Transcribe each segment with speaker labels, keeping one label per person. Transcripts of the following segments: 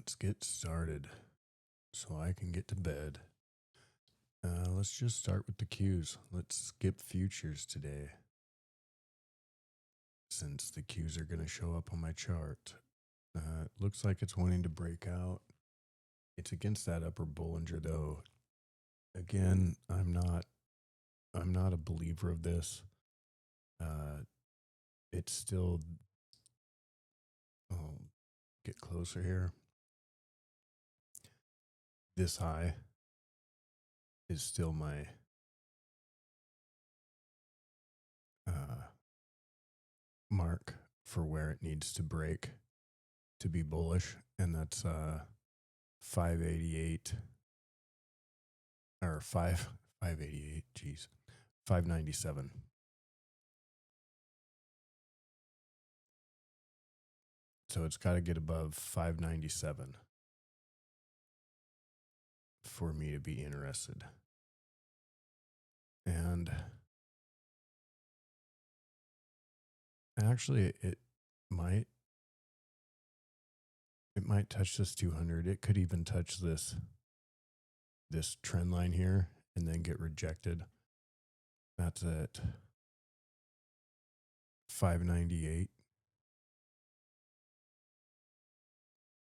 Speaker 1: Let's get started so I can get to bed. Let's just start with the cues. Let's skip futures today since the cues are going to show up on my chart. Looks like it's wanting to break out. It's against that upper Bollinger though. Again, I'm not a believer of this. It's still I'll get closer here. This high is still my mark for where it needs to break to be bullish, and that's 588 or 588, geez, 597. So it's got to get above 597 for me to be interested. And actually it might touch this 200. It could even touch this trend line here and then get rejected. That's at 598,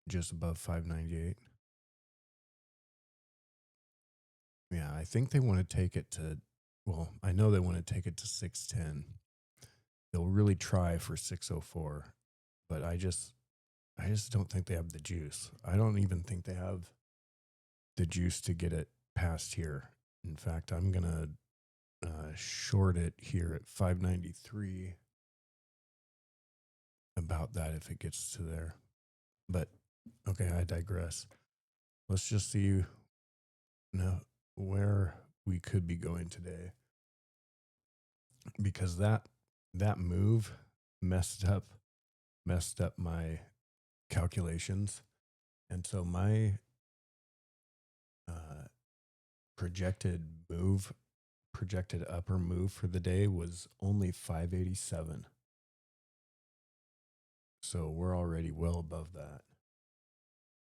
Speaker 1: just above 598. Yeah, I think they want to take it to, well, I know they want to take it to 610. They'll really try for 604, but I just don't think they have the juice. I don't even think they have the juice to get it past here. In fact, I'm going to short it here at 593. About that if it gets to there. But okay, I digress. Let's just see now where we could be going today, because that move messed up my calculations, and so my projected upper move for the day was only 587. So we're already well above that,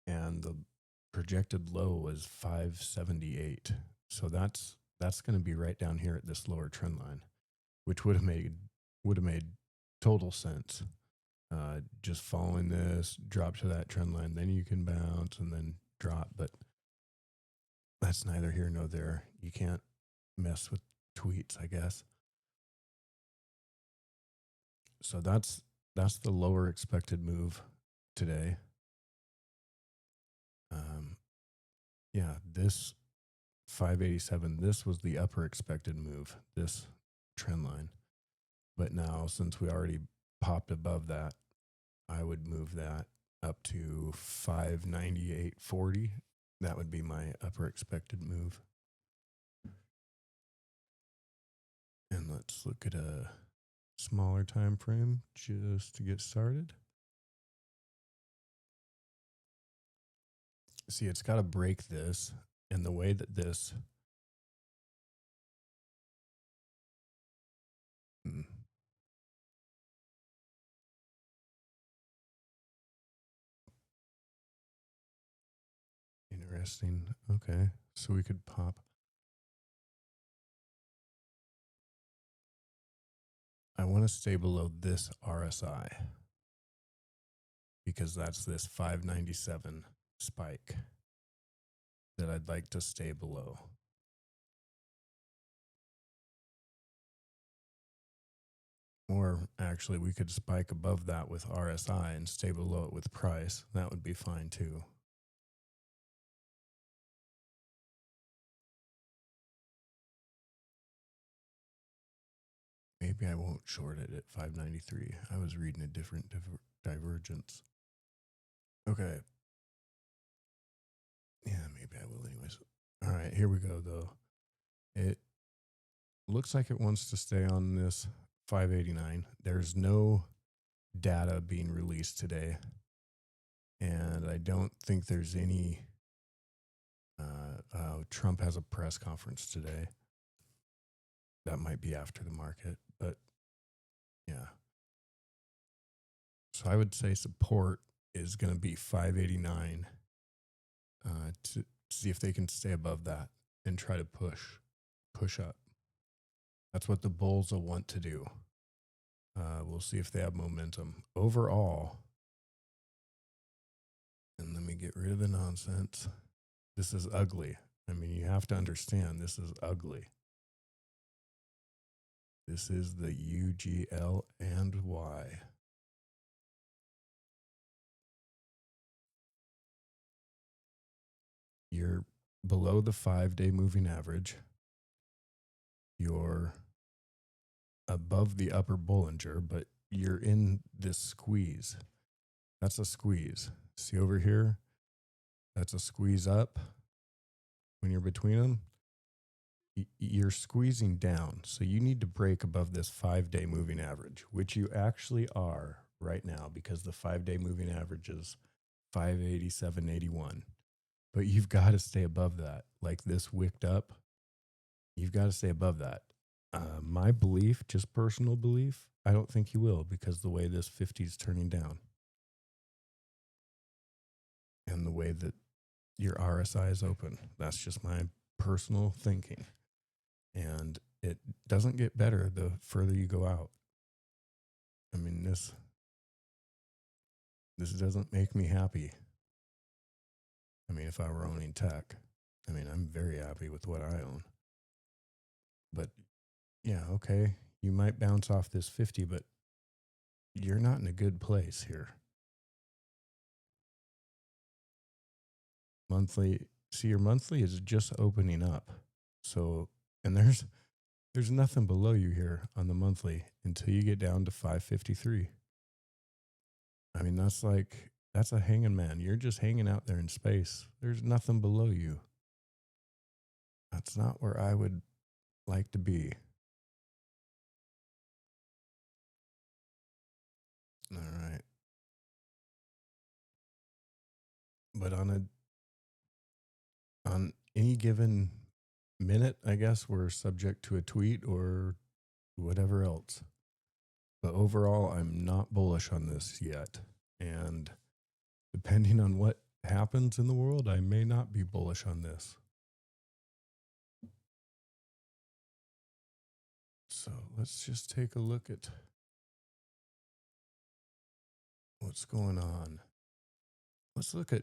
Speaker 1: and the projected low was 578. So that's going to be right down here at this lower trend line, which would have made total sense. Just following this, drop to that trend line, then you can bounce and then drop. But that's neither here nor there. You can't mess with tweets, I guess. So that's the lower expected move today. Yeah, this 587, this was the upper expected move, this trend line. But now, since we already popped above that, I would move that up to 598.40. That would be my upper expected move. And let's look at a smaller time frame just to get started. See, it's got to break this, and the way that this interesting. Okay, so we could pop. I want to stay below this RSI because that's this 597 spike that I'd like to stay below. Or actually, we could spike above that with RSI and stay below it with price. That would be fine too. Maybe I won't short it at 593. I was reading a different divergence. Okay. Yeah, maybe I will anyways. All right, here we go though. It looks like it wants to stay on this 589. There's no data being released today, and I don't think there's any. Trump has a press conference today. That might be after the market, but yeah. So I would say support is going to be 589 to see if they can stay above that and try to push up. That's what the bulls will want to do. We'll see if they have momentum overall. And let me get rid of the nonsense. This is ugly. I mean, you have to understand this is ugly. This is the UGL and Y. You're below the 5-day moving average. You're above the upper Bollinger, but you're in this squeeze. That's a squeeze. See over here? That's a squeeze up. When you're between them, you're squeezing down. So you need to break above this 5-day moving average, which you actually are right now because the 5-day moving average is 587.81. But you've got to stay above that. Like this wicked up, you've got to stay above that. My belief, just personal belief, I don't think you will because the way this 50 is turning down and the way that your RSI is open. That's just my personal thinking. And it doesn't get better the further you go out. I mean, this doesn't make me happy. I mean, if I were owning tech, I mean, I'm very happy with what I own. But yeah, okay, you might bounce off this 50, but you're not in a good place here. Monthly, see, your monthly is just opening up. So, and there's nothing below you here on the monthly until you get down to 553. I mean, that's a hanging man. You're just hanging out there in space. There's nothing below you. That's not where I would like to be. All right. But on any given minute, I guess we're subject to a tweet or whatever else. But overall, I'm not bullish on this yet. And depending on what happens in the world, I may not be bullish on this. So let's just take a look at what's going on. Let's look at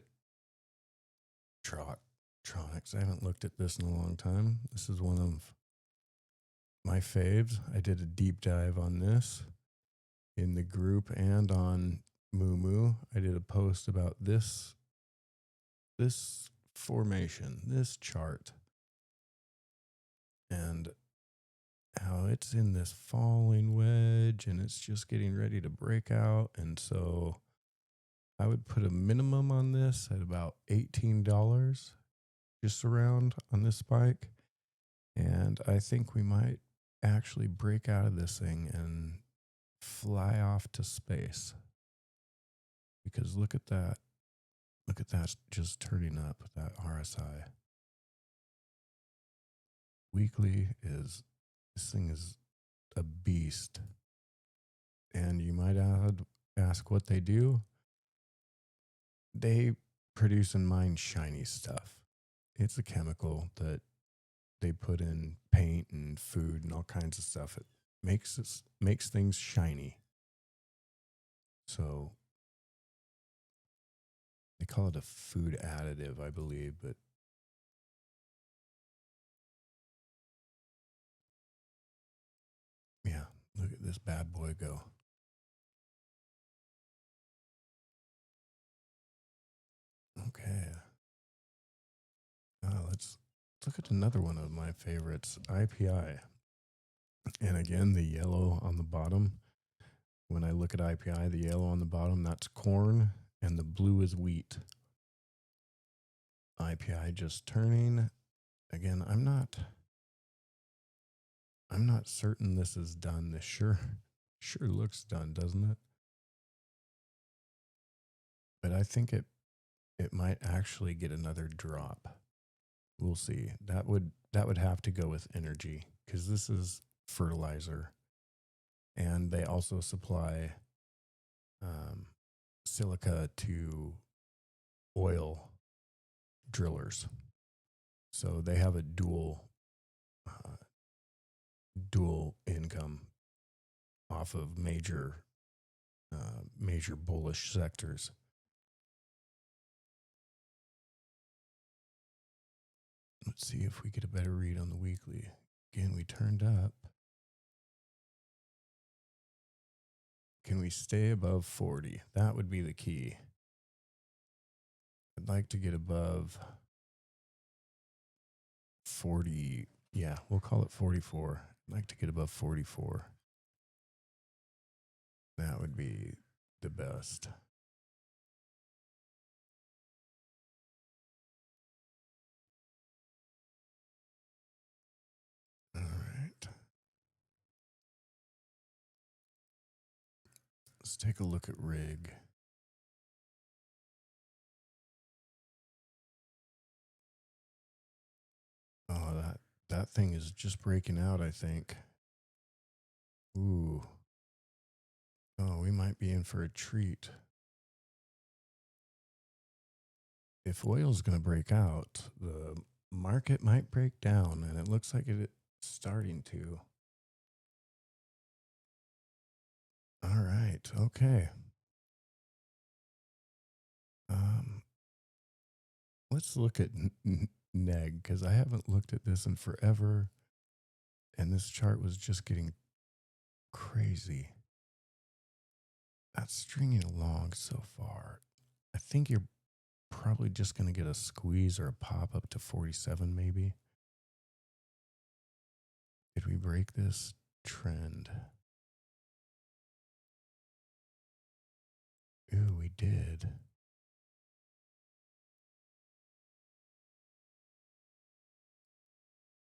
Speaker 1: Tronics. I haven't looked at this in a long time. This is one of my faves. I did a deep dive on this in the group and on Moo. I did a post about this formation, this chart, and how it's in this falling wedge and it's just getting ready to break out. And so I would put a minimum on this at about $18, just around on this spike. And I think we might actually break out of this thing and fly off to space. Because look at that. Look at that just turning up, that RSI. Weekly this thing is a beast. And you might ask what they do. They produce and mine shiny stuff. It's a chemical that they put in paint and food and all kinds of stuff. It makes things shiny. So they call it a food additive, I believe, but yeah, look at this bad boy go. Okay. Let's look at another one of my favorites, IPI. And again, the yellow on the bottom. When I look at IPI, the yellow on the bottom, that's corn, and the blue is wheat. IPI just turning. Again, I'm not certain this is done. This sure looks done, doesn't it? But I think it might actually get another drop. We'll see. That would have to go with energy because this is fertilizer, and they also supply silica to oil drillers. So they have a dual income off of major bullish sectors. Let's see if we get a better read on the weekly. Again, we turned up. Can we stay above 40? That would be the key. I'd like to get above 40. Yeah, we'll call it 44. I'd like to get above 44. That would be the best. All right. Let's take a look at rig. Oh, that thing is just breaking out, I think. Ooh. Oh, we might be in for a treat. If oil's going to break out, the market might break down, and it looks like it's starting to. All right. Okay. Let's look at neg, because I haven't looked at this in forever, and this chart was just getting crazy. That's stringing along so far. I think you're probably just going to get a squeeze or a pop up to 47 maybe. Did we break this trend? Ooh, we did.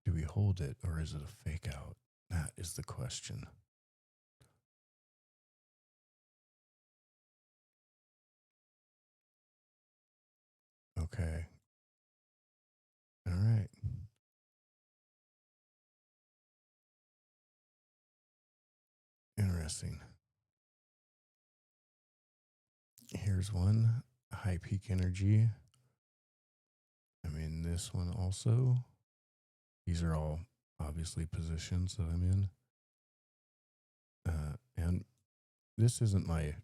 Speaker 1: Do we hold it, or is it a fake out? That is the question. Okay. All right. Interesting. Here's one, high peak energy. I mean, this one also. These are all obviously positions that I'm in. And this isn't my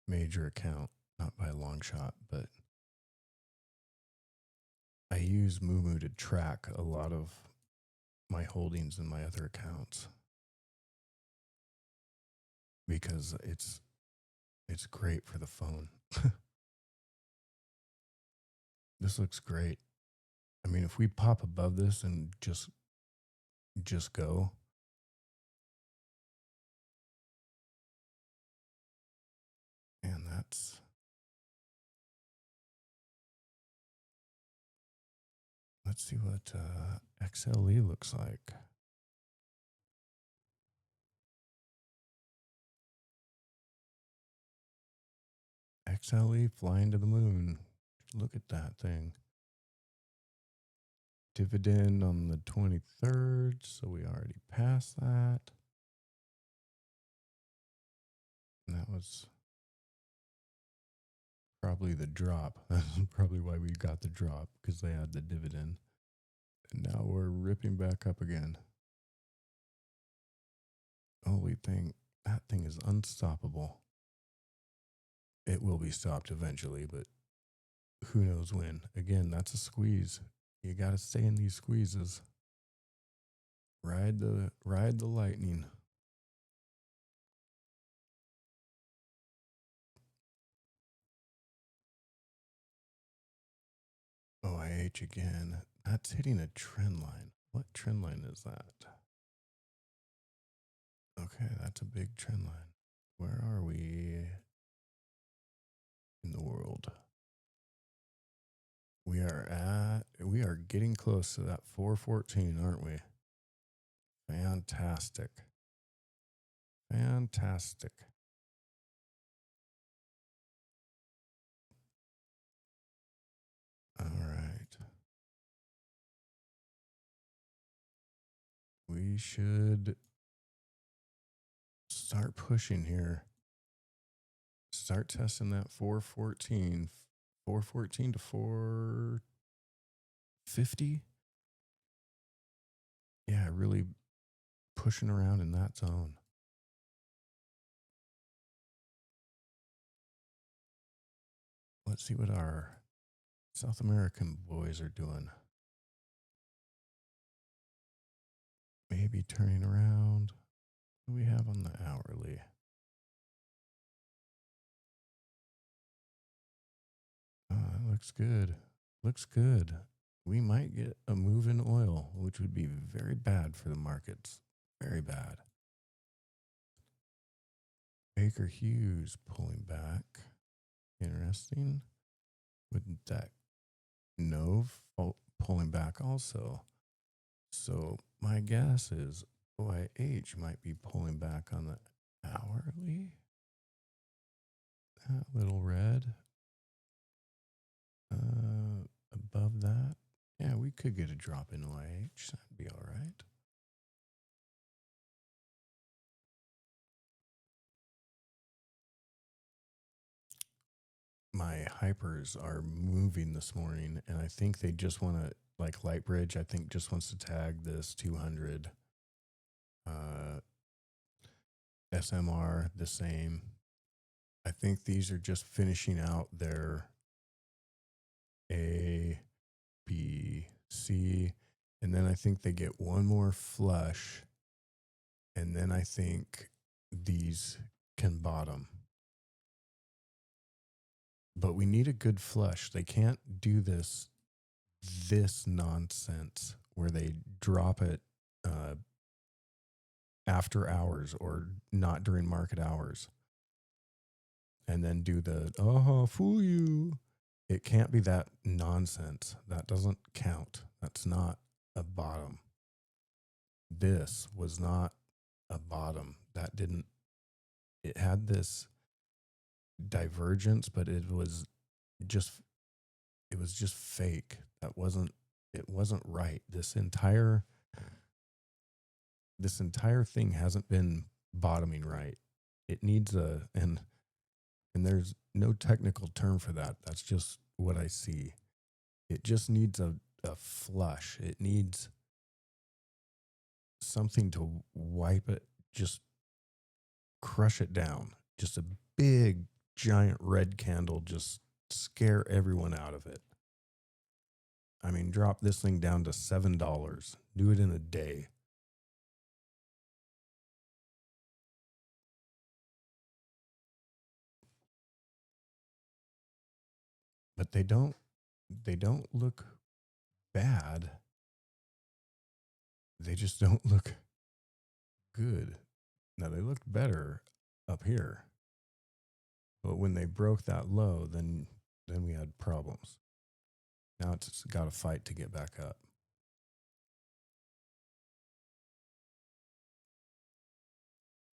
Speaker 1: major account, not by a long shot, but I use Moomoo to track a lot of my holdings in my other accounts because it's great for the phone. This looks great. I mean, if we pop above this and just go, and let's see what XLE looks like. XLE flying to the moon. Look at that thing. Dividend on the 23rd, so we already passed that. And that was probably the drop. That's probably why we got the drop, because they had the dividend. And now we're ripping back up again. Holy thing, that thing is unstoppable. It will be stopped eventually, but who knows when. Again, that's a squeeze. You got to stay in these squeezes. Ride the lightning. OIH again. That's hitting a trend line. What trend line is that? Okay, that's a big trend line. Where are we in the world? We are getting close to that 414, aren't we? Fantastic. Fantastic. All right. We should start pushing here. Start testing that 414, 414 to 450. Yeah, really pushing around in that zone. Let's see what our South American boys are doing. Maybe turning around. What do we have on the hourly? Looks good. Looks good. We might get a move in oil, which would be very bad for the markets. Very bad. Baker Hughes pulling back. Interesting. Wouldn't that Nove pulling back also? So my guess is OIH might be pulling back on the hourly. That little red. Above that. Yeah, we could get a drop in OIH. That'd be all right. My hypers are moving this morning, and I think they just want to, like Lightbridge, I think just wants to tag this 200. SMR, the same. I think these are just finishing out their A, B, C, and then I think they get one more flush, and then I think these can bottom. But we need a good flush. They can't do this nonsense where they drop it after hours or not during market hours and then do the fool you. It can't be that nonsense. That doesn't count. That's not a bottom. This was not a bottom. That didn't, it had this divergence, but just it was just fake. It wasn't right. This entire thing hasn't been bottoming right. It needs and there's no technical term for that. That's just what I see. It just needs a flush. It needs something to wipe it, just crush it down. Just a big, giant red candle, just scare everyone out of it. I mean, drop this thing down to $7. Do it in a day. But they don't look bad. They just don't look good. Now they looked better up here. But when they broke that low, then we had problems. Now it's got to fight to get back up.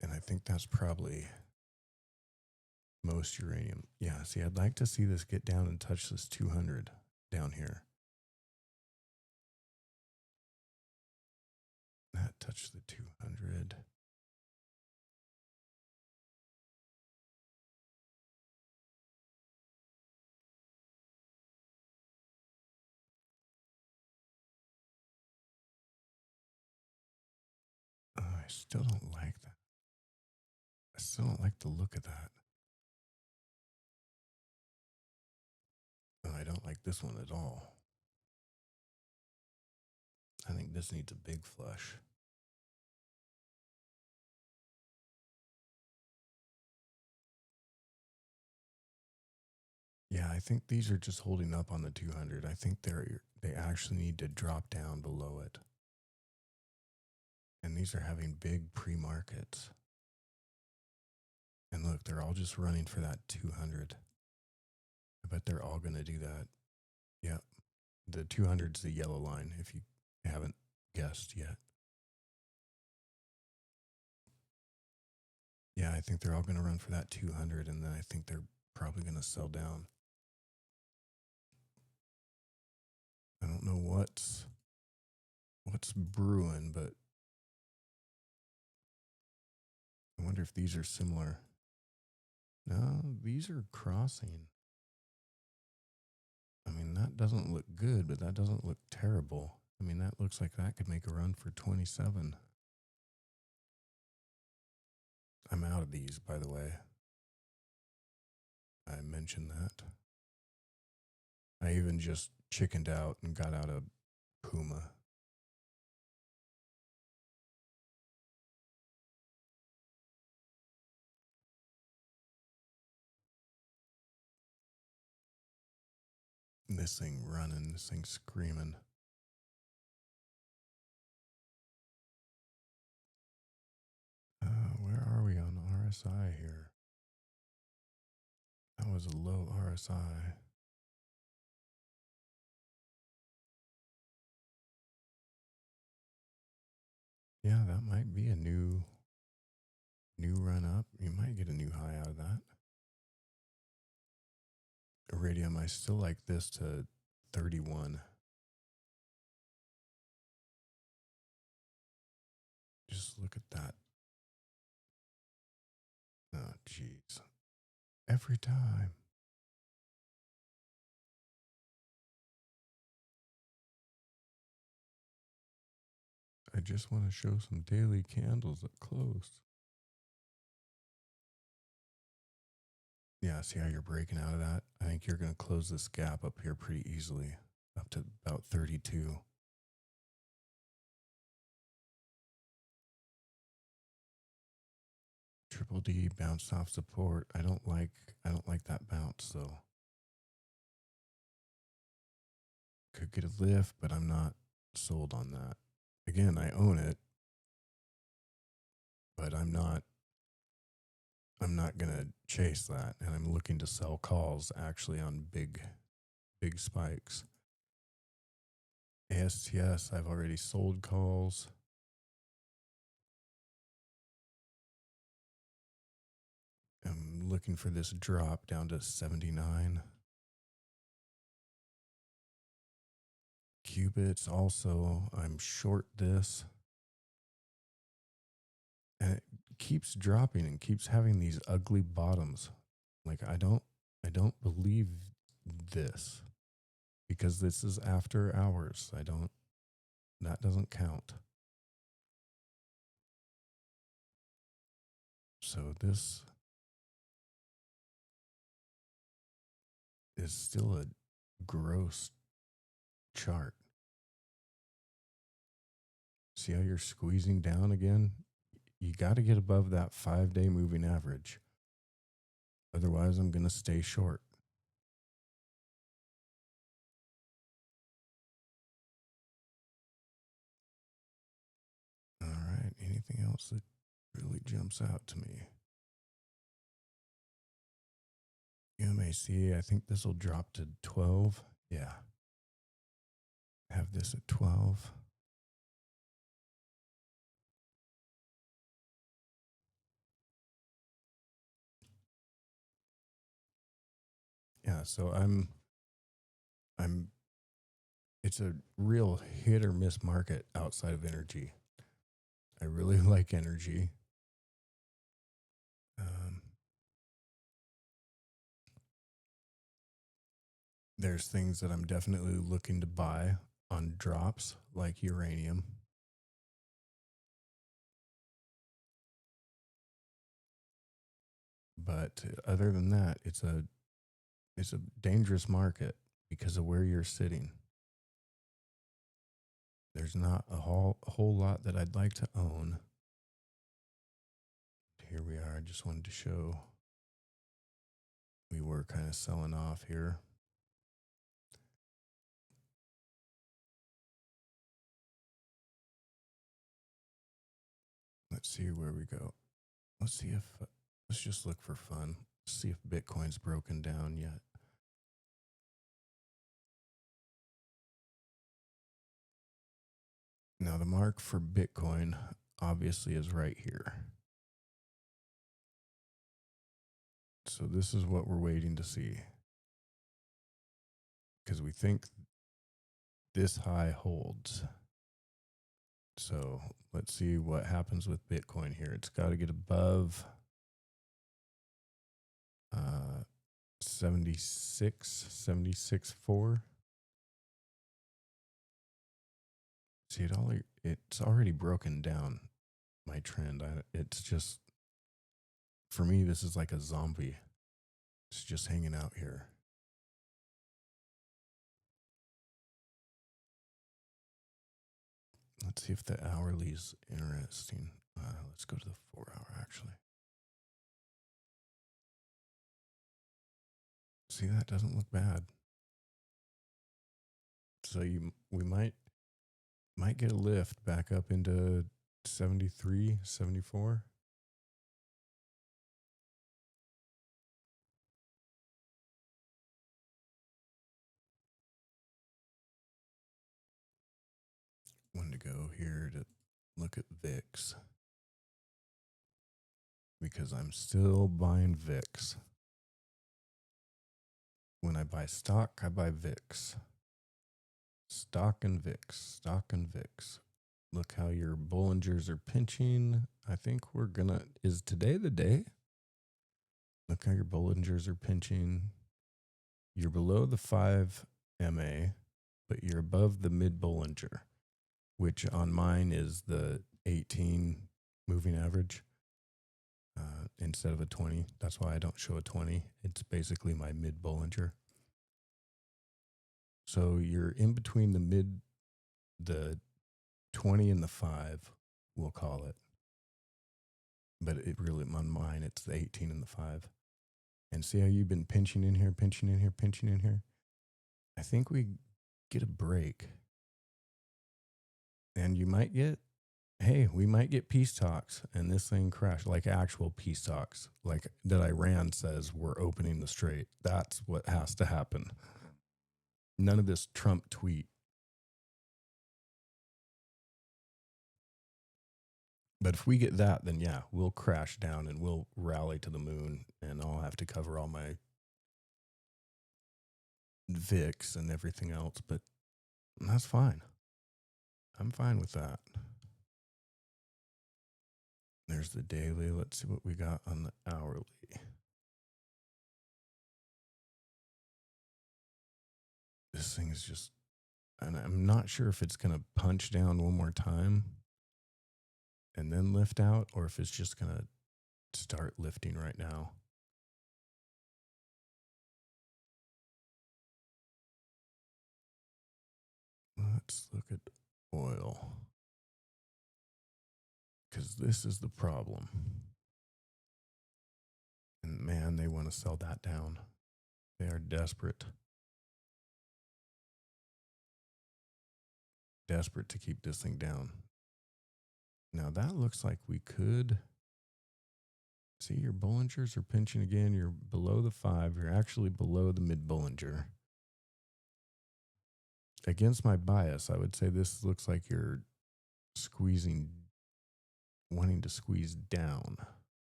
Speaker 1: And I think that's probably most uranium. Yeah, see, I'd like to see this get down and touch this 200 down here. That touched the 200. Oh, I still don't like that. I still don't like the look of that. Oh, I don't like this one at all. I think this needs a big flush. Yeah, I think these are just holding up on the 200. I think they actually need to drop down below it. And these are having big pre-markets. And look, they're all just running for that 200. I bet they're all going to do that. Yep. The 200's the yellow line, if you haven't guessed yet. Yeah, I think they're all going to run for that 200, and then I think they're probably going to sell down. I don't know what's brewing, but I wonder if these are similar. No, these are crossing. that doesn't look good, but that doesn't look terrible. I mean, that looks like that could make a run for 27. I'm out of these, by the way. I mentioned that. I even just chickened out and got out of Puma. This thing running, this thing screaming. Where are we on RSI here? That was a low RSI. Yeah, that might be a new run up. You might get a new high out of that. Iridium, I still like this to 31. Just look at that. Oh, jeez. Every time. I just want to show some daily candles at close. Yeah, see how you're breaking out of that? I think you're going to close this gap up here pretty easily, up to about 32. Triple D bounced off support. I don't like that bounce though. Could get a lift, but I'm not sold on that. Again, I own it, but I'm not going to chase that, and I'm looking to sell calls actually on big spikes. ASTS, I've already sold calls. I'm looking for this drop down to 79. Qubits also, I'm short this. And it keeps dropping and keeps having these ugly bottoms. Like I don't believe this because this is after hours. That doesn't count. So this is still a gross chart. See how you're squeezing down again? You got to get above that 5-day moving average. Otherwise, I'm going to stay short. All right. Anything else that really jumps out to me? UMAC, I think this will drop to 12. Yeah. Have this at 12. Yeah, so it's a real hit or miss market outside of energy. I really like energy. There's things that I'm definitely looking to buy on drops like uranium. But other than that, it's a dangerous market because of where you're sitting. There's not a whole lot that I'd like to own. Here we are. I just wanted to show we were kind of selling off here. Let's see where we go. Let's see if, let's just look for fun. See if Bitcoin's broken down yet. Now, the mark for Bitcoin obviously is right here. So this is what we're waiting to see. Because we think this high holds. So let's see what happens with Bitcoin here. It's got to get above 76.4. See, it's already broken down my trend. It's just, for me, this is like a zombie. It's just hanging out here. Let's see if the hourly's interesting. Let's go to the 4 hour actually. See, that doesn't look bad. So we might get a lift back up into 73, 74. When to go here to look at VIX because I'm still buying VIX. When I buy stock, I buy VIX. Stock and VIX, stock and VIX. Look how your Bollingers are pinching. I think is today the day? Look how your Bollingers are pinching. You're below the 5 MA, but you're above the mid Bollinger, which on mine is the 18 moving average instead of a 20. That's why I don't show a 20. It's basically my mid Bollinger. So you're in between the 20 and the 5, we'll call it. But it really, on mine, it's the 18 and the 5. And see how you've been pinching in here, pinching in here, pinching in here? I think we get a break. And we might get peace talks and this thing crashed, like actual peace talks, like that Iran says we're opening the strait. That's what has to happen. None of this Trump tweet. But if we get that, then yeah, we'll crash down and we'll rally to the moon and I'll have to cover all my VIX and everything else. But that's fine. I'm fine with that. There's the daily. Let's see what we got on the hourly. This thing is just, and I'm not sure if it's going to punch down one more time and then lift out, or if it's just going to start lifting right now. Let's look at oil, because this is the problem. And man, they want to sell that down. They are desperate. Desperate to keep this thing down. Now that looks like we could. See, your Bollingers are pinching again. You're below the 5. You're actually below the mid Bollinger. Against my bias, I would say this looks like you're wanting to squeeze down.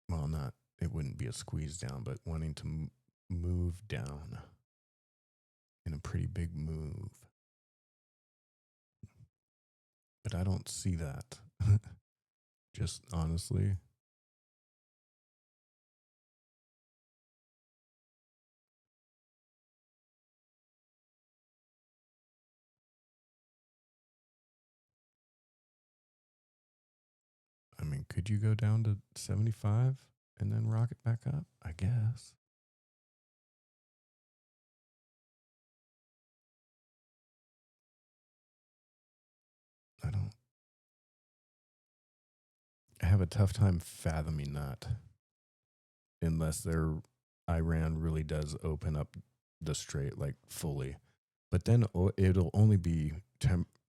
Speaker 1: Well, it wouldn't be a squeeze down, but wanting to move down in a pretty big move. But I don't see that. Just honestly. I mean, could you go down to 75 and then rock it back up? I guess. I have a tough time fathoming that unless Iran really does open up the strait like fully. But then it'll only be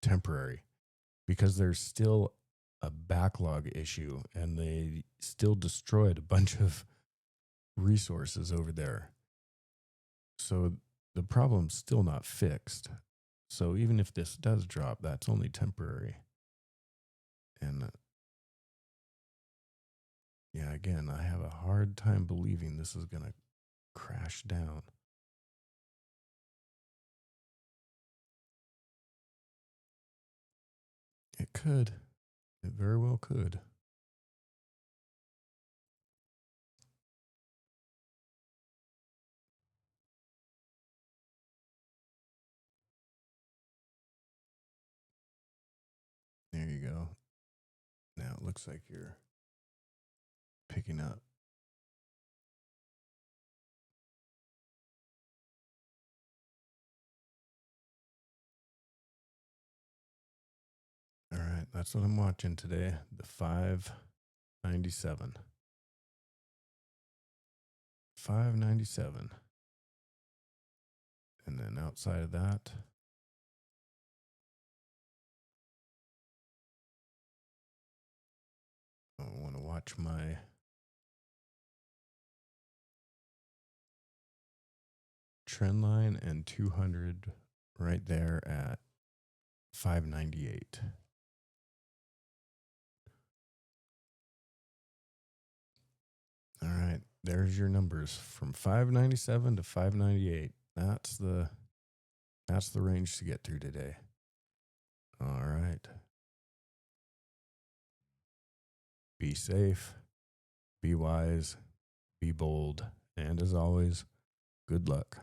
Speaker 1: temporary because there's still a backlog issue and they still destroyed a bunch of resources over there. So the problem's still not fixed. So even if this does drop, that's only temporary. And yeah, again, I have a hard time believing this is going to crash down. It could. It very well could. looks like you're picking up. All right, that's what I'm watching today. The 597. 597. And then outside of that, I want to watch my trend line and 200 right there at 598. All right, there's your numbers from 597 to 598. That's the range to get through today. All right. Be safe, be wise, be bold, and as always, good luck.